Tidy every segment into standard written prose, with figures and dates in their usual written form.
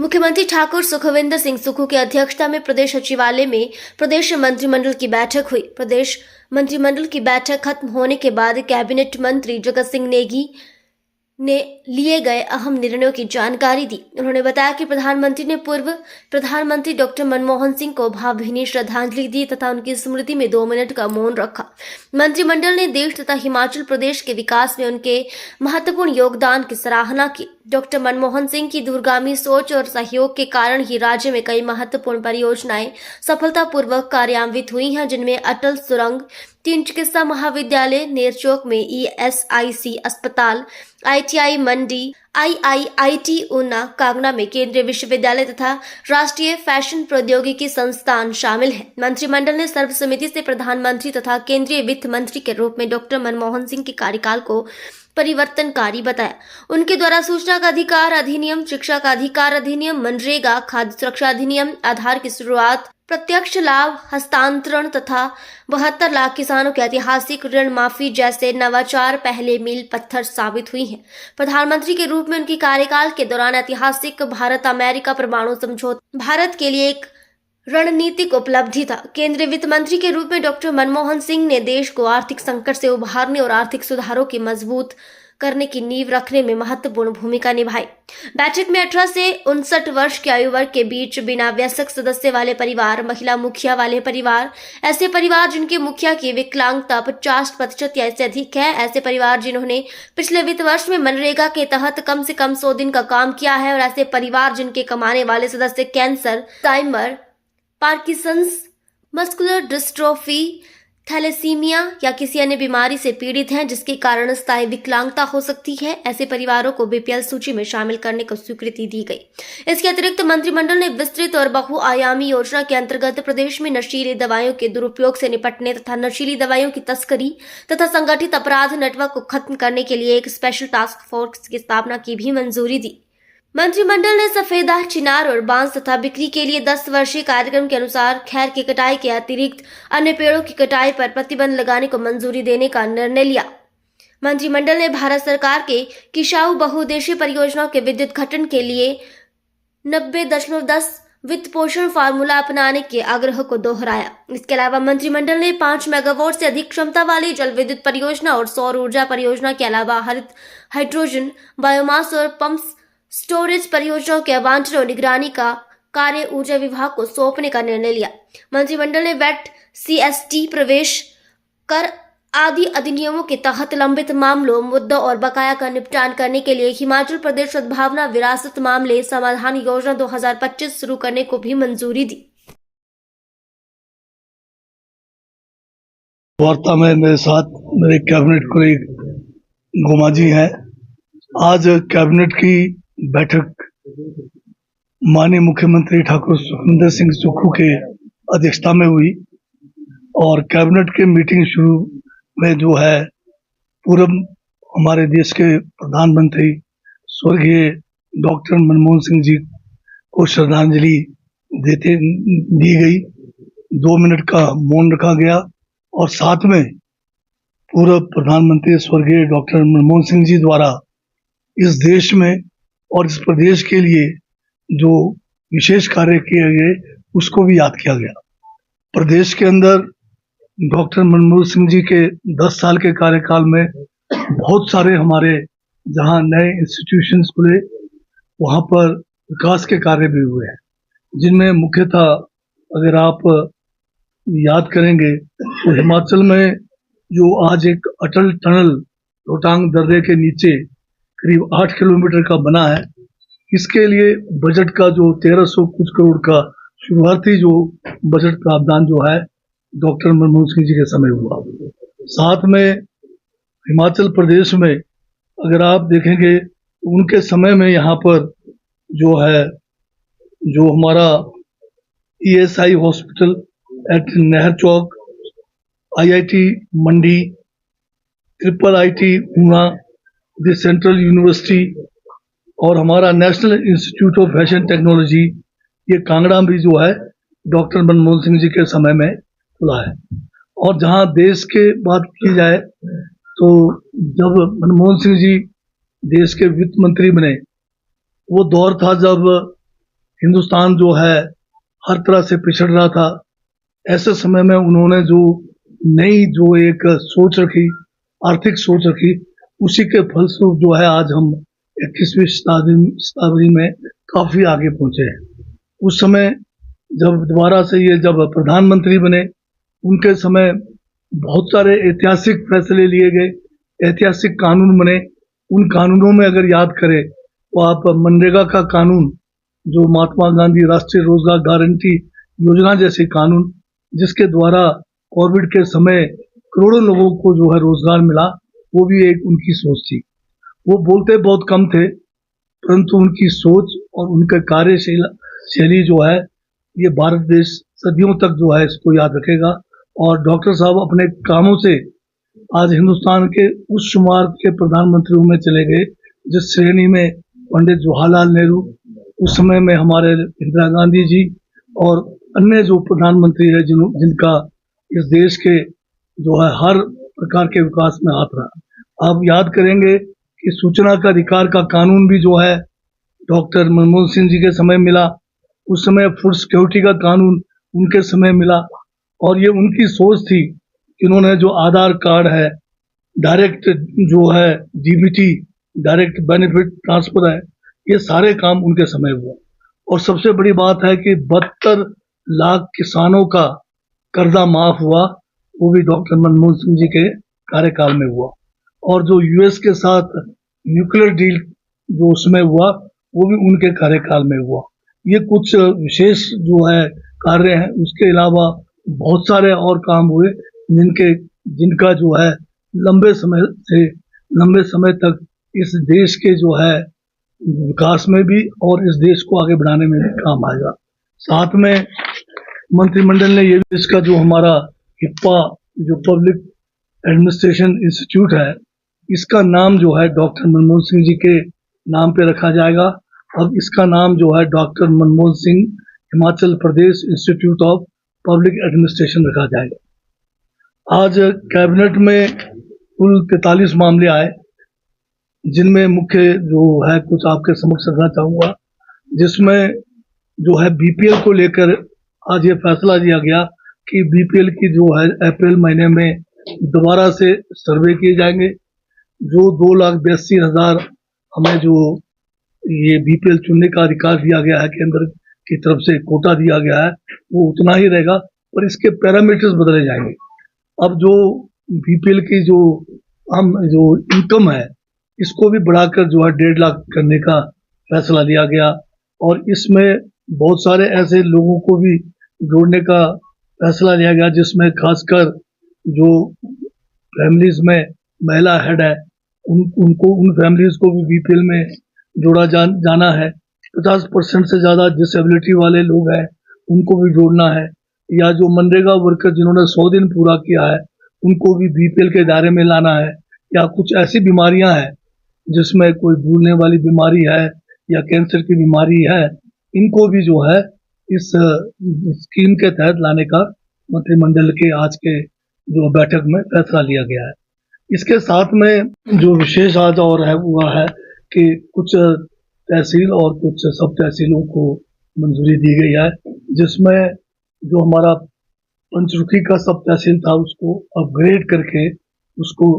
मुख्यमंत्री ठाकुर सुखविंदर सिंह सुक्खू की अध्यक्षता में प्रदेश सचिवालय में प्रदेश मंत्रिमंडल की बैठक हुई। प्रदेश मंत्रिमंडल की बैठक खत्म होने के बाद कैबिनेट मंत्री जगत सिंह नेगी ने लिए गए अहम निर्णयों की जानकारी दी। उन्होंने बताया कि प्रधानमंत्री ने पूर्व प्रधानमंत्री डॉक्टर मनमोहन सिंह को भावभीनी श्रद्धांजलि दी तथा उनकी स्मृति में 2 मिनट का मौन रखा। मंत्रिमंडल ने देश तथा हिमाचल प्रदेश के विकास में उनके महत्वपूर्ण योगदान की सराहना की। डॉक्टर मनमोहन सिंह की दूरगामी सोच और सहयोग के कारण ही राज्य में कई महत्वपूर्ण परियोजनाएं सफलतापूर्वक कार्यान्वित हुई हैं, जिनमें अटल सुरंग, 3 चिकित्सा महाविद्यालय, नेरचौक में ESIC अस्पताल, ITI मंडी, IIIT ऊना, कांगड़ा में केंद्रीय विश्वविद्यालय तथा राष्ट्रीय फैशन प्रौद्योगिकी संस्थान शामिल है। मंत्रिमंडल ने सर्वसम्मति से प्रधानमंत्री तथा केंद्रीय वित्त मंत्री के रूप में डॉक्टर मनमोहन सिंह के कार्यकाल को परिवर्तनकारी बताया। उनके द्वारा सूचना का अधिकार अधिनियम, शिक्षा का अधिकार अधिनियम, मनरेगा, खाद्य सुरक्षा अधिनियम, आधार की शुरुआत, प्रत्यक्ष लाभ हस्तांतरण तथा 72 लाख किसानों के ऐतिहासिक ऋण माफी जैसे नवाचार पहले मील पत्थर साबित हुई हैं। प्रधानमंत्री के रूप में उनकी कार्यकाल के दौरान ऐतिहासिक भारत अमेरिका परमाणु समझौता भारत के लिए एक रणनीतिक उपलब्धि था। केंद्रीय वित्त मंत्री के रूप में डॉक्टर मनमोहन सिंह ने देश को आर्थिक संकट से उभारने और आर्थिक सुधारों की मजबूत करने की नींव रखने में महत्वपूर्ण भूमिका निभाई। बैठक में 18 से 59 वर्ष की आयु वर्ग के बीच बिना वयस्क सदस्य वाले परिवार, महिला मुखिया वाले परिवार, ऐसे परिवार जिनके मुखिया की विकलांगता 50% या इससे अधिक है, ऐसे परिवार जिन्होंने पिछले वित्त वर्ष में मनरेगा के तहत कम से कम 100 दिन का काम किया है, और ऐसे परिवार जिनके कमाने वाले सदस्य cancer, Alzheimer's, Parkinson's, muscular dystrophy, thalassaemia या किसी अन्य बीमारी से पीड़ित हैं, जिसके कारण स्थायी विकलांगता हो सकती है। ऐसे परिवारों को BPL सूची में शामिल करने को स्वीकृति दी गई। इसके अतिरिक्त मंत्रिमंडल ने विस्तृत और बहुआयामी योजना के अंतर्गत प्रदेश में नशीली दवाइयों के दुरुपयोग से निपटने तथा नशीली दवाइयों की तस्करी तथा संगठित अपराध नेटवर्क को खत्म करने के लिए एक स्पेशल टास्क फोर्स की स्थापना की भी मंजूरी दी। मंत्रिमंडल ने सफेदा, चिनार और बांस तथा बिक्री के लिए 10 वर्षीय कार्यक्रम के अनुसार खैर की कटाई के अतिरिक्त अन्य पेड़ों की कटाई पर प्रतिबंध लगाने को मंजूरी देने का निर्णय लिया। मंत्रिमंडल ने भारत सरकार के किसाऊ बहुउद्देशीय परियोजनाओं के विद्युत घटन के लिए 90.10 वित्त पोषण फार्मूला अपनाने के आग्रह को दोहराया। इसके अलावा मंत्रिमंडल ने 5 मेगावाट से अधिक क्षमता वाली जल विद्युत परियोजना और सौर ऊर्जा परियोजना के अलावा हरित हाइड्रोजन, बायोमास और पंप्स स्टोरेज परियोजनाओं के आवंटन और निगरानी का कार्य ऊर्जा विभाग को सौंपने का निर्णय लिया। मंत्रिमंडल ने वैट, CST, प्रवेश कर आदि अधिनियमों के तहत लंबित मामलों, मुद्दों और बकाया का निपटान करने के लिए हिमाचल प्रदेश सद्भावना विरासत मामले समाधान योजना 2025 शुरू करने को भी मंजूरी दी। वार्ता में मेरे साथ मेरे कैबिनेट कोलीग गोमा जी हैं। आज कैबिनेट की बैठक माननीय मुख्यमंत्री ठाकुर सुखविंदर सिंह सुक्खू के अध्यक्षता में हुई और कैबिनेट के मीटिंग शुरू में जो है पूर्व हमारे देश के प्रधानमंत्री स्वर्गीय डॉक्टर मनमोहन सिंह जी को श्रद्धांजलि दी गई। 2 मिनट का मौन रखा गया और साथ में पूर्व प्रधानमंत्री स्वर्गीय डॉक्टर मनमोहन सिंह जी द्वारा इस देश में और इस प्रदेश के लिए जो विशेष कार्य किए गए उसको भी याद किया गया। प्रदेश के अंदर डॉक्टर मनमोहन सिंह जी के 10 साल के कार्यकाल में बहुत सारे हमारे जहां नए इंस्टीट्यूशंस खुले वहां पर विकास के कार्य भी हुए हैं, जिनमें मुख्यतः अगर आप याद करेंगे तो हिमाचल में जो आज एक अटल टनल रोहतांग दर्रे के नीचे करीब 8 किलोमीटर का बना है, इसके लिए बजट का जो 1300 कुछ करोड़ का शुरुआती जो बजट प्रावधान जो है डॉक्टर मनमोहन सिंह जी के समय हुआ। साथ में हिमाचल प्रदेश में अगर आप देखेंगे उनके समय में यहाँ पर जो है जो हमारा ESI hospital eight Nerchowk, IIT Mandi, IIIT Una, the central university और हमारा national institute of fashion technology, ये कांगड़ा भी जो है डॉक्टर मनमोहन सिंह जी के समय में खुला है। और जहां देश के बात की जाए तो जब मनमोहन सिंह जी देश के वित्त मंत्री बने, वो दौर था जब हिंदुस्तान जो है हर तरह से पिछड़ रहा था, ऐसे समय में उन्होंने जो नई जो एक सोच रखी, आर्थिक सोच रखी, उसी के फलस्वरूप जो है आज हम 21वीं शताब्दी में काफी आगे पहुंचे हैं। उस समय जब दोबारा से ये जब प्रधानमंत्री बने, उनके समय बहुत सारे ऐतिहासिक फैसले लिए गए, ऐतिहासिक कानून बने। उन कानूनों में अगर याद करें तो आप मनरेगा का कानून, जो महात्मा गांधी राष्ट्रीय रोजगार गारंटी योजना जैसे कानून, जिसके द्वारा कोविड के समय करोड़ों लोगों को जो है रोजगार मिला, वो भी एक उनकी सोच थी। वो बोलते बहुत कम थे, परंतु उनकी सोच और उनका कार्यशैली जो है, ये भारत देश सदियों तक जो है इसको याद रखेगा। और डॉक्टर साहब अपने कामों से आज हिंदुस्तान के उस शुमार के प्रधानमंत्रियों में चले गए जिस श्रेणी में पंडित जवाहरलाल नेहरू, उस समय में हमारे इंदिरा गांधी जी और अन्य जो प्रधानमंत्री है जिनका इस देश के जो है हर प्रकार के विकास में हाथ रहा। आप याद करेंगे कि सूचना का अधिकार का कानून भी जो है डॉक्टर मनमोहन सिंह जी के समय मिला। उस समय फूड सिक्योरिटी का कानून उनके समय मिला। और ये उनकी सोच थी कि उन्होंने जो आधार कार्ड है, डायरेक्ट जो है डीबीटी, डायरेक्ट बेनिफिट ट्रांसफर है, ये सारे काम उनके समय हुआ। और सबसे बड़ी बात है कि 72 लाख किसानों का कर्जा माफ हुआ, वो भी डॉक्टर मनमोहन सिंह जी के कार्यकाल में हुआ। और जो यूएस के साथ न्यूक्लियर डील जो उसमें हुआ, वो भी उनके कार्यकाल में हुआ। ये कुछ विशेष जो है कार्य हैं। उसके अलावा बहुत सारे और काम हुए जिनका जो है लंबे समय तक इस देश के जो है विकास में भी और इस देश को आगे बढ़ाने में भी काम आएगा। साथ में मंत्रिमंडल ने ये भी इसका जो हमारा हिप्पा जो पब्लिक एडमिनिस्ट्रेशन इंस्टीट्यूट है, इसका नाम जो है डॉक्टर मनमोहन सिंह जी के नाम पे रखा जाएगा। अब इसका नाम जो है doctor Manmohan Singh Himachal Pradesh institute of public administration रखा जाएगा। आज कैबिनेट में कुल 43 मामले आए, जिनमें मुख्य जो है कुछ आपके समक्ष रखना चाहूंगा, जिसमें जो है बीपीएल को लेकर आज ये फैसला लिया गया कि बीपीएल की जो है अप्रैल महीने में दोबारा से सर्वे किए जाएंगे। जो 2,82,000 हमें जो ये बीपीएल चुनने का अधिकार दिया गया है, केंद्र की तरफ से कोटा दिया गया है, वो उतना ही रहेगा, पर इसके पैरामीटर्स बदले जाएंगे। अब जो बीपीएल की जो इनकम है, इसको भी बढ़ाकर जो है 1.5 लाख करने का फैसला लिया गया। और इसमें बहुत सारे ऐसे लोगों को भी जोड़ने का फैसला लिया गया, जिसमें खासकर जो फैमिलीज में महिला हेड है, उन फैमिलीज को भी बीपीएल में जोड़ा जाना है। 50% से ज्यादा डिसेबिलिटी वाले लोग हैं, उनको भी जोड़ना है। या जो मनरेगा वर्कर जिन्होंने 100 दिन पूरा किया है, उनको भी बीपीएल के दायरे में लाना है। या कुछ ऐसी बीमारियां हैं जिसमें कोई भूलने वाली बीमारी है या कैंसर की बीमारी है, इनको भी जो है इस स्कीम के तहत लाने का मंत्रिमंडल के आज के जो बैठक में फैसला लिया गया है। इसके साथ में जो विशेष आज और है हुआ है कि कुछ तहसील और कुछ सब तहसीलों को मंजूरी दी गई है, जिसमें जो हमारा पंचरुखी का सब तहसील था उसको अपग्रेड करके उसको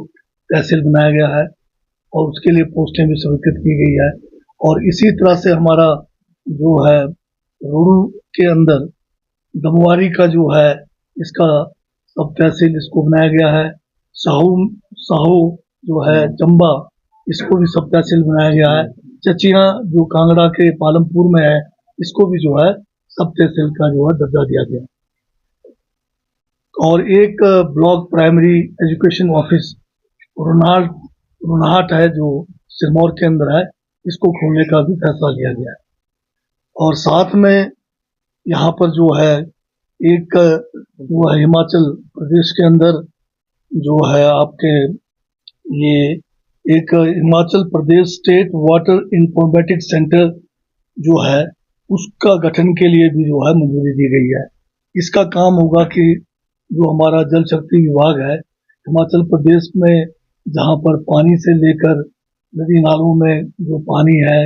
तहसील बनाया गया है और उसके लिए पोस्टें भी स्वीकृत की गई है। और इसी तरह से हमारा जो है रोडू के अंदर दमवारी का जो है इसका सब तहसील इसको बनाया गया है। साहू जो है चंबा, इसको भी सब तहसील बनाया गया है। चचिया जो कांगड़ा के पालमपुर में है, इसको भी जो है सब तहसील का जो है दर्जा दिया गया। और एक ब्लॉक प्राइमरी एजुकेशन ऑफिस रोनाहट है जो सिरमौर के अंदर है, इसको खोलने का भी फैसला लिया गया है। और साथ में यहाँ पर जो है एक जो है हिमाचल प्रदेश के अंदर जो है आपके ये एक Himachal Pradesh state water informatics centre जो है, उसका गठन के लिए भी जो है मंजूरी दी गई है। इसका काम होगा कि जो हमारा जल शक्ति विभाग है हिमाचल प्रदेश में, जहाँ पर पानी से लेकर नदी नालों में जो पानी है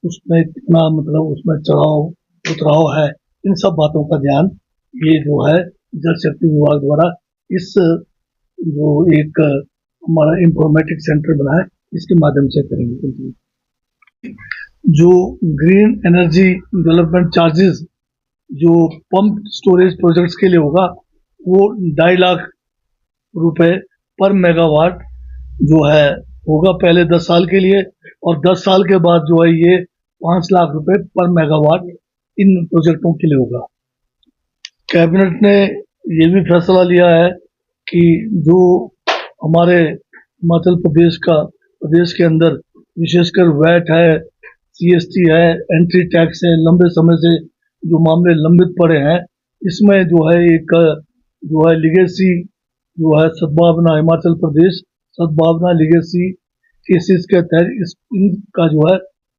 उसमें कितना मतलब उसमें चढ़ाव उतराव है, इन सब बातों का ध्यान ये जो है जल शक्ति विभाग द्वारा इस जो एक हमारा इंफॉर्मेटिक सेंटर बना है इसके माध्यम से करेंगे। जो ग्रीन एनर्जी डेवलपमेंट चार्जेस जो पंप स्टोरेज प्रोजेक्ट्स के लिए होगा वो 2.5 लाख रुपए पर मेगावाट जो है होगा पहले 10 साल के लिए, और 10 साल के बाद जो है ये 5 लाख रुपए पर मेगावाट इन प्रोजेक्टों के लिए होगा। कैबिनेट ने ये भी फैसला लिया है कि जो हमारे हिमाचल प्रदेश के अंदर विशेषकर वैट है, सीएसटी है, एंट्री टैक्स है, लंबे समय से जो मामले लंबित पड़े हैं, इसमें जो है एक जो है लीगेसी जो है सद्भावना हिमाचल प्रदेश सद्भावना लीगेसी केसेस के तहत इनका जो है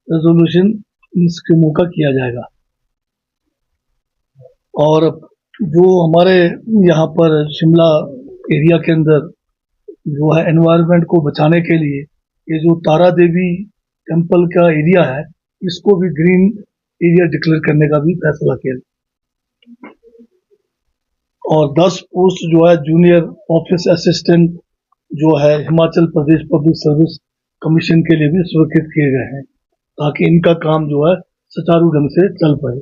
रेजोल्यूशन इन स्कीमों का किया जाएगा। और जो हमारे यहाँ पर शिमला एरिया के अंदर जो है एनवायरनमेंट को बचाने के लिए ये जो तारा देवी टेम्पल का एरिया है इसको भी ग्रीन एरिया डिक्लेयर करने का भी फैसला किया। और 10 पोस्ट जो है जूनियर ऑफिस असिस्टेंट जो है Himachal Pradesh public service commission के लिए भी स्वीकृत किए गए हैं ताकि इनका काम जो है सुचारू ढंग से चल पाए।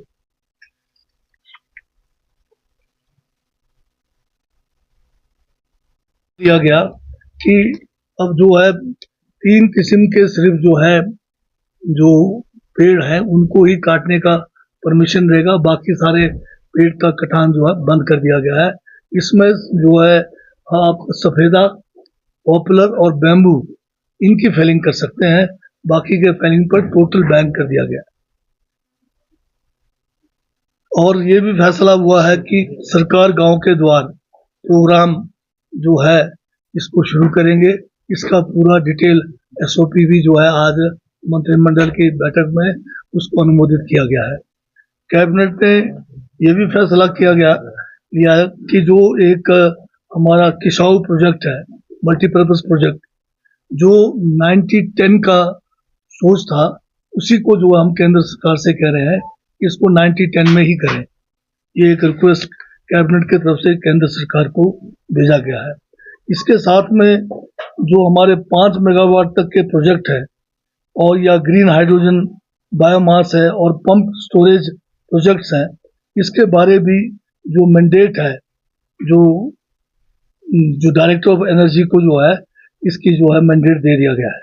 दिया गया कि अब जो है 3 किस्म के सिर्फ जो है जो पेड़ हैं उनको ही काटने का परमिशन रहेगा, बाकी सारे पेड़ का कटान जो है बंद कर दिया गया है। इसमें जो है आप सफेदा, पॉपुलर और बैम्बू इनकी फेलिंग कर सकते हैं, बाकी के फेलिंग पर टोटल बैन कर दिया गया। और ये भी फैसला हुआ है कि सरकार गांव के द्वार प्रोग्राम जो है इसको शुरू करेंगे। इसका पूरा डिटेल एसओपी भी जो है आज मंत्रिमंडल की बैठक में उसको अनुमोदित किया गया है। कैबिनेट ने यह भी फैसला लिया है कि जो एक हमारा किसाऊ प्रोजेक्ट है, मल्टीपर्पज प्रोजेक्ट, जो 90-10 का सोच था उसी को जो हम केंद्र सरकार से कह रहे हैं इसको 90-10 में ही करें। ये एक रिक्वेस्ट कैबिनेट की तरफ से केंद्र सरकार को भेजा गया है। इसके साथ में जो हमारे 5 मेगावाट तक के प्रोजेक्ट है और या ग्रीन हाइड्रोजन बायोमास है और पंप स्टोरेज प्रोजेक्ट्स हैं, इसके बारे भी जो मैंडेट है जो डायरेक्टर ऑफ एनर्जी को जो है इसकी जो है मैंडेट दे दिया गया है।